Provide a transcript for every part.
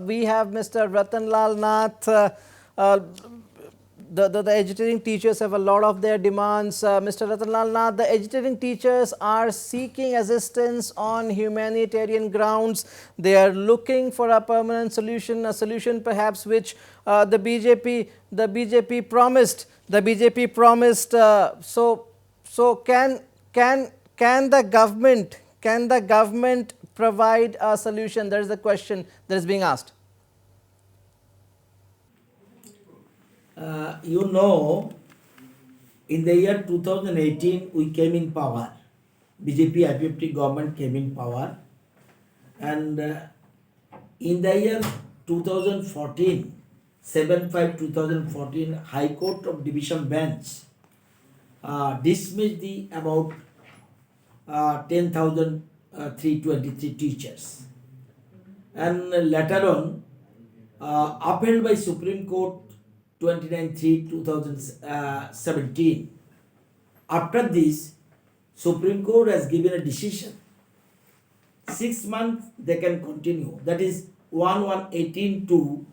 we have Mr. Ratanlal Nath. Uh, the educating teachers have a lot of their demands. Mr. Ratanlal Nath, the educating teachers are seeking assistance on humanitarian grounds. They are looking for a permanent solution, a solution perhaps which the BJP promised. The BJP promised. So can the government provide a solution? That is the question that is being asked. In the year 2018, we came in power. BJP IPFT government came in power. And in the year 2014, 7/5/2014, High Court of Division Bench dismissed the about 10,323 teachers. And later on, upheld by Supreme Court 29/3/2017. After this, Supreme Court has given a decision. 6 months they can continue. That is 1/1/18 to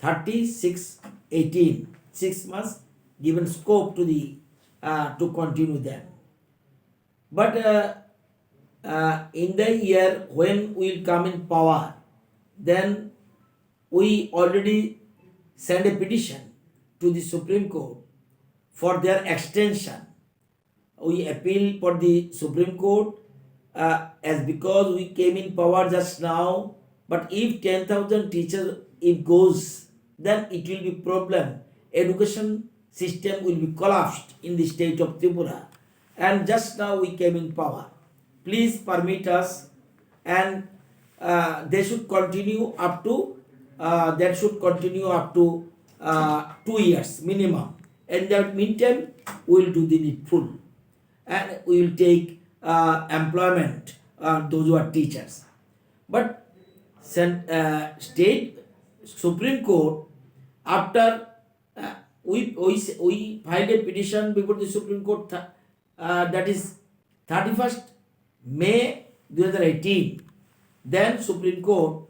36/18. 6 months given scope to the to continue them. But in the year when we will come in power, then we already send a petition to the Supreme Court for their extension. We appeal for the Supreme Court as because we came in power just now. But if 10,000 teachers if goes, then it will be problem. Education system will be collapsed in the state of Tripura. And just now we came in power. Please permit us, and they should continue up to 2 years minimum. And that meantime, we will do the needful, and we will take employment those who are teachers. But state Supreme Court, after we filed a petition before the Supreme Court, that is 31st May 2018. Then Supreme Court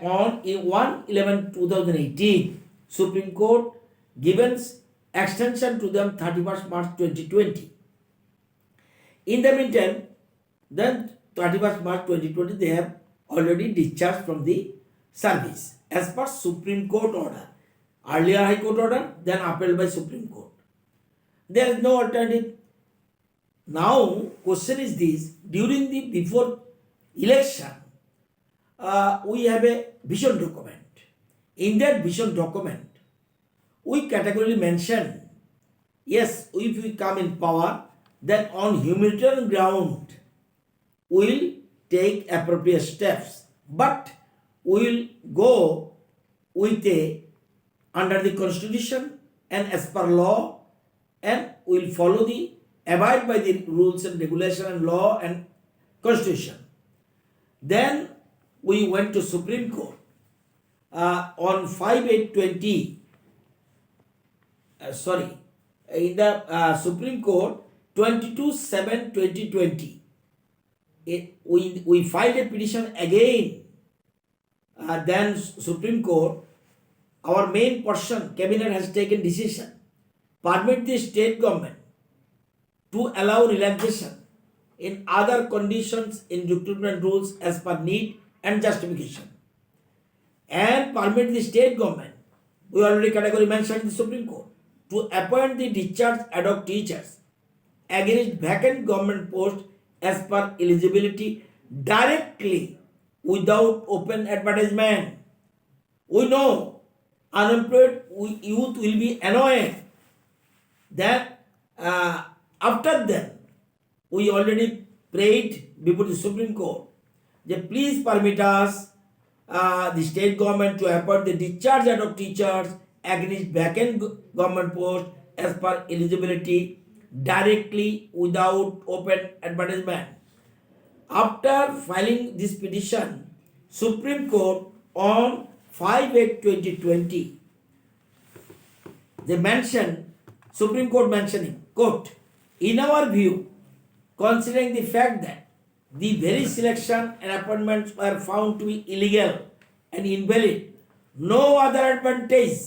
on 1/11/2018, Supreme Court given extension to them 31st March 2020. In the meantime, then 31st March 2020, they have already discharged from the service as per Supreme Court order. Earlier High Court order, then upheld by Supreme Court. There is no alternative. Now, question is this: during the before election, we have a vision document. In that vision document, we categorically mention, yes, if we come in power, then on humanitarian ground, we will take appropriate steps. But we will go with under the constitution and as per law, and we will follow abide by the rules and regulation and law and constitution. Then we went to Supreme Court on 5/8/20. In the Supreme Court 22/7/2020. We filed a petition again. Then Supreme Court, our main portion, Cabinet has taken decision, permit the state government to allow relaxation in other conditions in recruitment rules as per need and justification, and permit the state government, we already categorically mentioned in the Supreme Court, to appoint the discharged ad hoc teachers against vacant government posts as per eligibility directly without open advertisement. We know unemployed youth will be annoyed. That after that, we already prayed before the Supreme Court that please permit us, the state government, to appoint the discharged ad hoc teachers against vacant government posts as per eligibility directly without open advertisement. After filing this petition, Supreme Court on 5/8/2020, they mention, Supreme Court mentioning, quote, in our view, considering the fact that the very selection and appointments were found to be illegal and invalid. No other advantage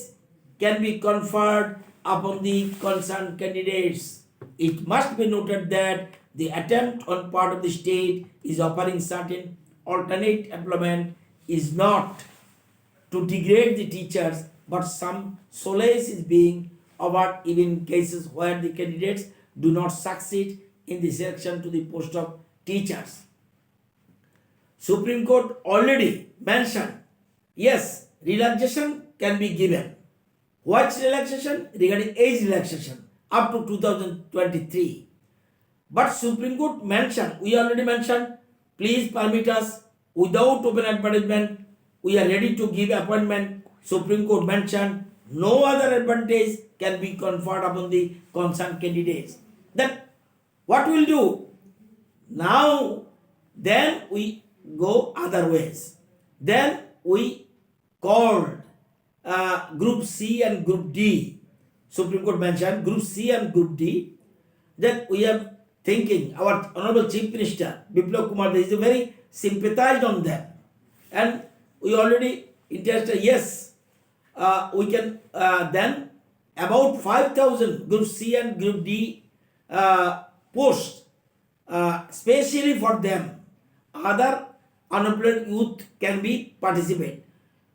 can be conferred upon the concerned candidates. It must be noted that the attempt on part of the state is offering certain alternate employment is not to degrade the teachers, but some solace is being offered even in cases where the candidates do not succeed in the selection to the post of teachers. Supreme Court already mentioned, yes, relaxation can be given. What relaxation? Regarding age relaxation up to 2023. But Supreme Court mentioned, we already mentioned, please permit us without open advertisement, we are ready to give appointment. Supreme Court mentioned no other advantage can be conferred upon the concerned candidates. Then what we'll do? Now, then we go other ways. Then we called Group C and Group D. Supreme Court mentioned Group C and Group D. Then we are thinking, our Honorable Chief Minister, Biplab Kumar, is very sympathized on them. And we already interested, yes, we can then about 5,000 Group C and Group D posts, specially for them. Other unemployed youth can be participate.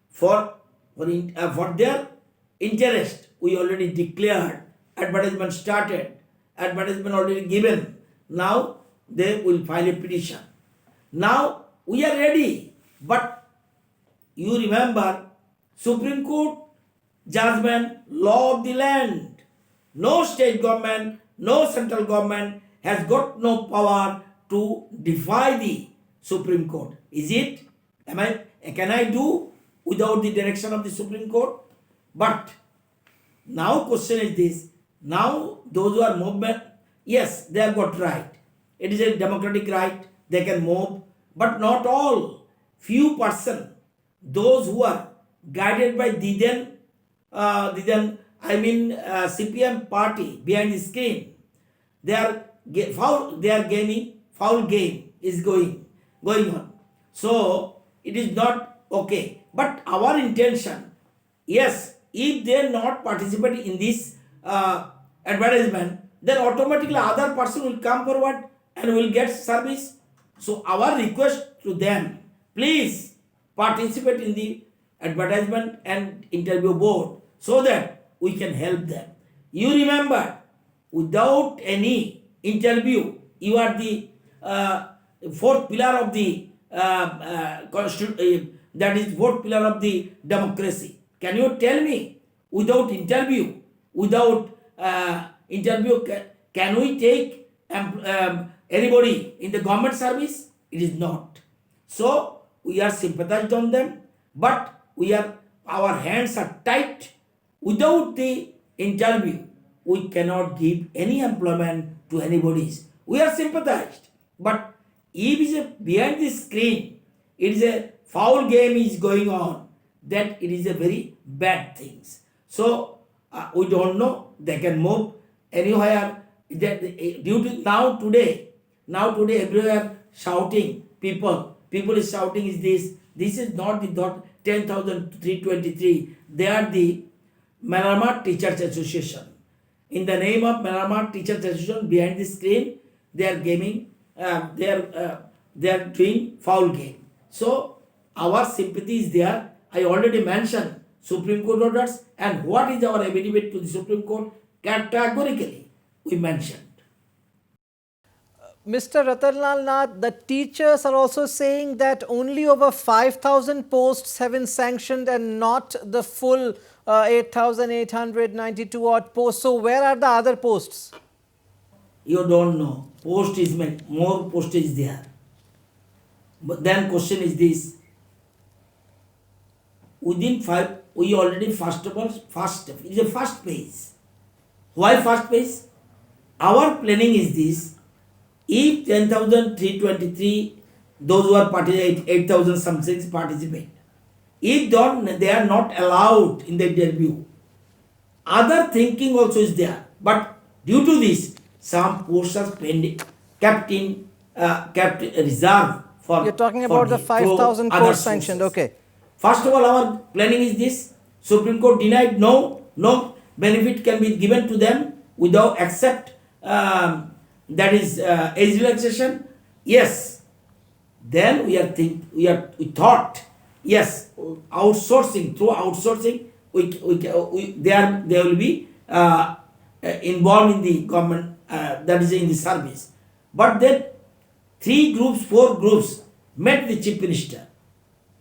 For their interest, we already declared, advertisement started, advertisement already given. Now they will file a petition. Now we are ready, but you remember Supreme Court judgment, law of the land. No state government, no central government has got no power to defy the Supreme Court. Is it? Can I do without the direction of the Supreme Court? But now question is this. Now those who are movement, yes, they have got right. It is a democratic right. They can move, but not all. Few person, those who are guided by the then CPM party behind the screen, they are gaming, foul game is going on. So it is not okay. But our intention, yes, if they not participate in this advertisement, then automatically other person will come forward and will get service. So our request to them, please participate in the advertisement and interview board so that we can help them. You remember, without any interview, you are the fourth pillar of the that is fourth pillar of the democracy. Can you tell me, without interview, can we take anybody in the government service? It is not. So we are sympathized on them, but our hands are tight. Without the interview, we cannot give any employment to anybody. We are sympathized, but if it is behind the screen, it is a foul game is going on, that it is a very bad thing. So we don't know, they can move anywhere. Due to now today everywhere shouting, people is shouting is this is not the 10,323. They are the Myanmar Teachers Association. In the name of Myanmar Teachers Association, behind the screen, they are gaming, they are doing foul game. So our sympathy is there. I already mentioned Supreme Court orders, and what is our affidavit to the Supreme Court? Categorically, we mentioned. Mr. Ratanlal Nath, the teachers are also saying that only over 5,000 posts have been sanctioned and not the full 8,892 odd posts. So where are the other posts? You don't know. Post is meant, more post is there. But then question is this. Within 5, we already first, it is a first phase. Why first phase? Our planning is this. If 10,323, those who are participating, 8,000 something participate. If they are not allowed in the interview, other thinking also is there. But due to this, some posts are kept reserve for. You're talking about the 5,000 posts sanctioned, okay. First of all, our planning is this. Supreme Court denied no benefit can be given to them without except that is age relaxation. Yes, then we thought yes, outsourcing through outsourcing they will be involved in the government that is in the service. But then 4 groups met the chief minister.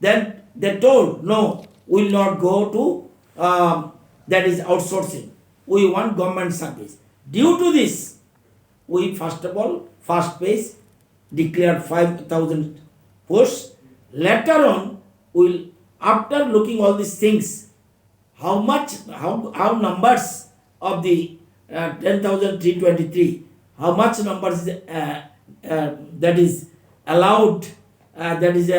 Then they told, no, we will not go to that is outsourcing. We want government service. Due to this, we first of all, first phase, declared 5,000 posts. Later on, we'll, after looking all these things, how numbers of the 10,323, how much numbers that is allowed, that is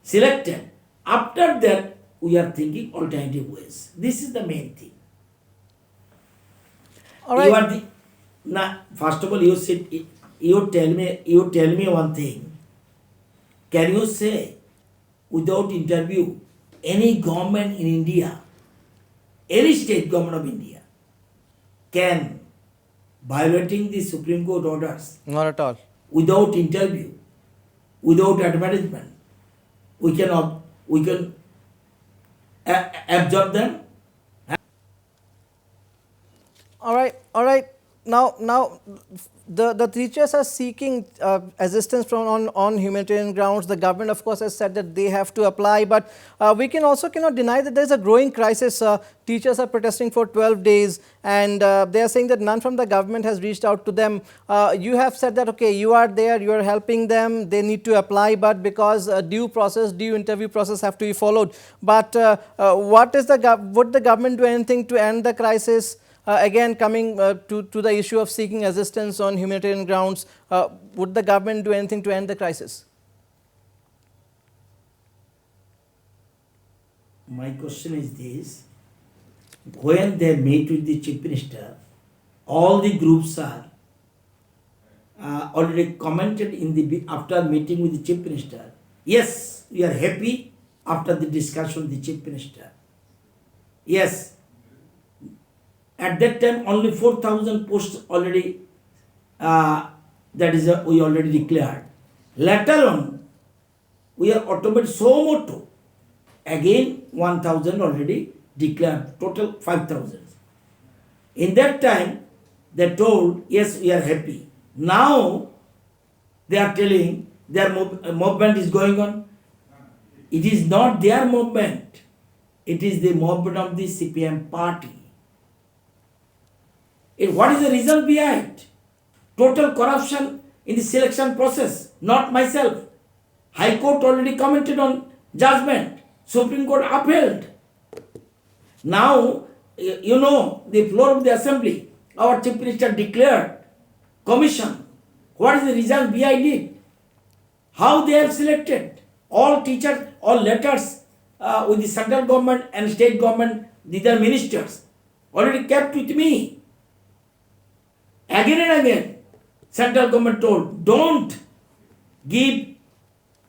selected. After that, we are thinking alternative ways. This is the main thing. All right. You are the, now, first of all, you said, you tell me one thing. Can you say, without interview, any government in India, any state government of India, can violating the Supreme Court orders Not at all. without interview, without advertisement, we can absorb them? All right. Now, the teachers are seeking assistance from on humanitarian grounds. The government, of course, has said that they have to apply, but we cannot deny that there is a growing crisis. Teachers are protesting for 12 days, and they are saying that none from the government has reached out to them. You have said that, okay, you are there, you are helping them, they need to apply, but because due interview process have to be followed. But would the government do anything to end the crisis? Again, coming to the issue of seeking assistance on humanitarian grounds, would the government do anything to end the crisis? My question is this. When they meet with the chief minister, all the groups are already commented after meeting with the chief minister. Yes, we are happy after the discussion with the chief minister. Yes, at that time only 4,000 posts already we already declared. Later on, we are automated so motto. Again 1,000 already declared, total 5,000. In that time, they told, yes, we are happy. Now, they are telling their movement is going on. It is not their movement. It is the movement of the CPM party. What is the reason behind? Total corruption in the selection process, not myself. High Court already commented on judgment. Supreme Court upheld. Now, the floor of the assembly, our chief minister declared commission. What is the reason behind it? How they have selected all teachers, all letters with the central government and state government, these are ministers, already kept with me. Again and again, central government told, don't give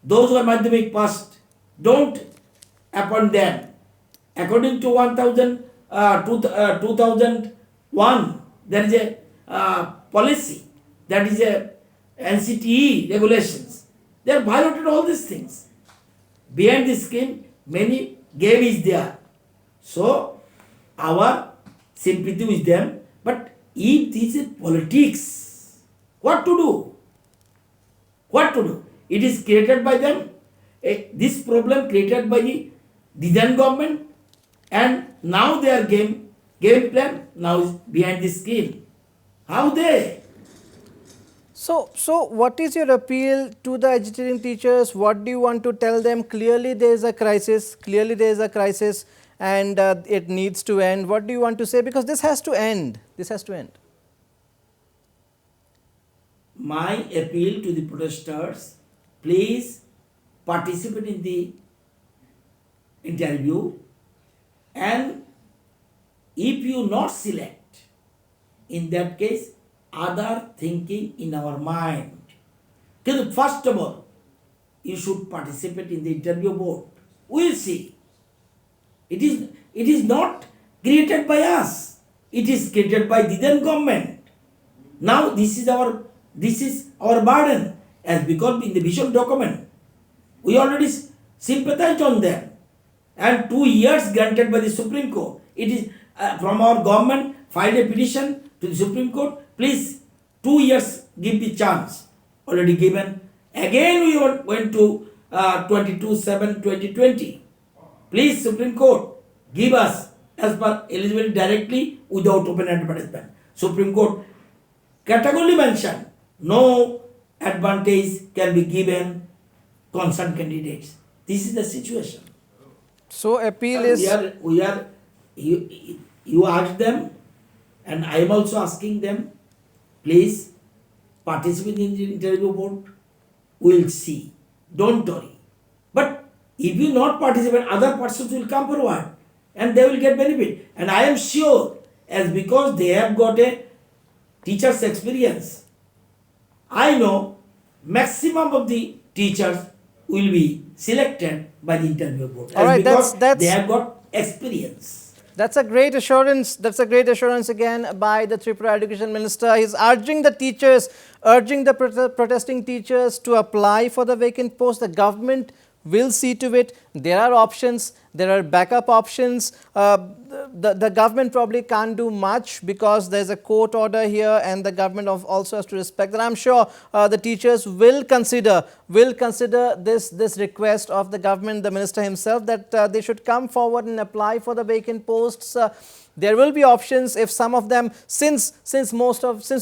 those who are Madhyamik passed, don't appoint them. According to 2001, there is a policy, that is a NCTE regulations. They have violated all these things. Behind this scheme, many game is there. So, our sympathy with them, but if this is politics, what to do? What to do? It is created by them. This problem created by the then government, and now their game plan now is behind this scheme. How they? So what is your appeal to the agitating teachers? What do you want to tell them? Clearly there is a crisis. And it needs to end. What do you want to say? Because this has to end. My appeal to the protesters, please participate in the interview, and if you not select, in that case, other thinking in our mind. First of all, you should participate in the interview board. We'll see. It is not created by us. It is created by the then government. Now this is our burden, as because in the vision document we already sympathized on them, and 2 years granted by the Supreme Court. It is from our government filed a petition to the Supreme Court. Please, 2 years give the chance. Already given. Again we went to 22/7/2020. Please, Supreme Court, give us as per eligibility directly without open advertisement. Supreme Court categorically mentioned no advantage can be given concerned candidates. This is the situation. So appeal Sir, is you ask them, and I am also asking them, please participate in the interview board. We'll see. Don't worry. But if you not participate, other persons will come forward and they will get benefit. And I am sure, as because they have got a teacher's experience, I know maximum of the teachers will be selected by the interview board. All right, because that's- they have got experience. That's a great assurance. That's a great assurance again by the Tripura Education Minister. He's urging the teachers, urging the protesting teachers to apply for the vacant post. The government will see to it. There are options. There are backup options. The government probably can't do much because there's a court order here, and the government also has to respect that. I'm sure the teachers will consider this request of the government, the minister himself, that they should come forward and apply for the vacant posts. There will be options if some of them, since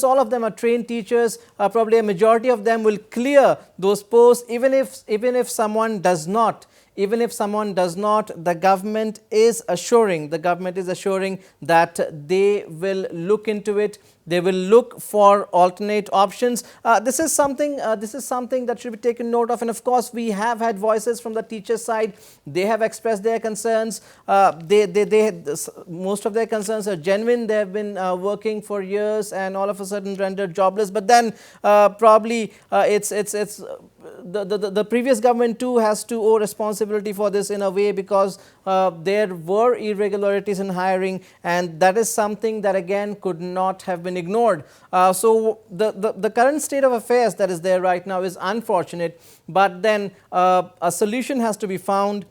all of them are trained teachers, probably a majority of them will clear those posts. Even if someone does not, the government is assuring that they will look into it. They will look for alternate options. This is something that should be taken note of. And of course, we have had voices from the teacher side. They have expressed their concerns. Most of their concerns are genuine. They have been working for years and all of a sudden rendered jobless. But then probably the previous government too has to owe responsibility for this in a way, because there were irregularities in hiring, and that is something that again could not have been ignored. So the current state of affairs that is there right now is unfortunate, but then a solution has to be found.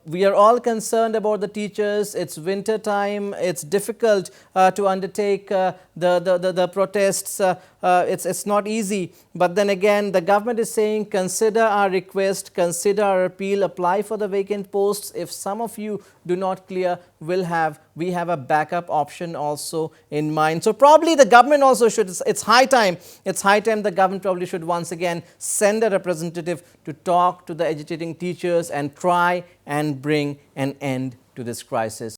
We are all concerned about the teachers. It's winter time. It's difficult to undertake the protests. It's not easy. But then again, the government is saying, consider our request, consider our appeal, apply for the vacant posts. If some of you do not clear, we have a backup option also in mind. So probably the government also should, it's high time the government probably should once again send a representative to talk to the agitating teachers and try and bring an end to this crisis.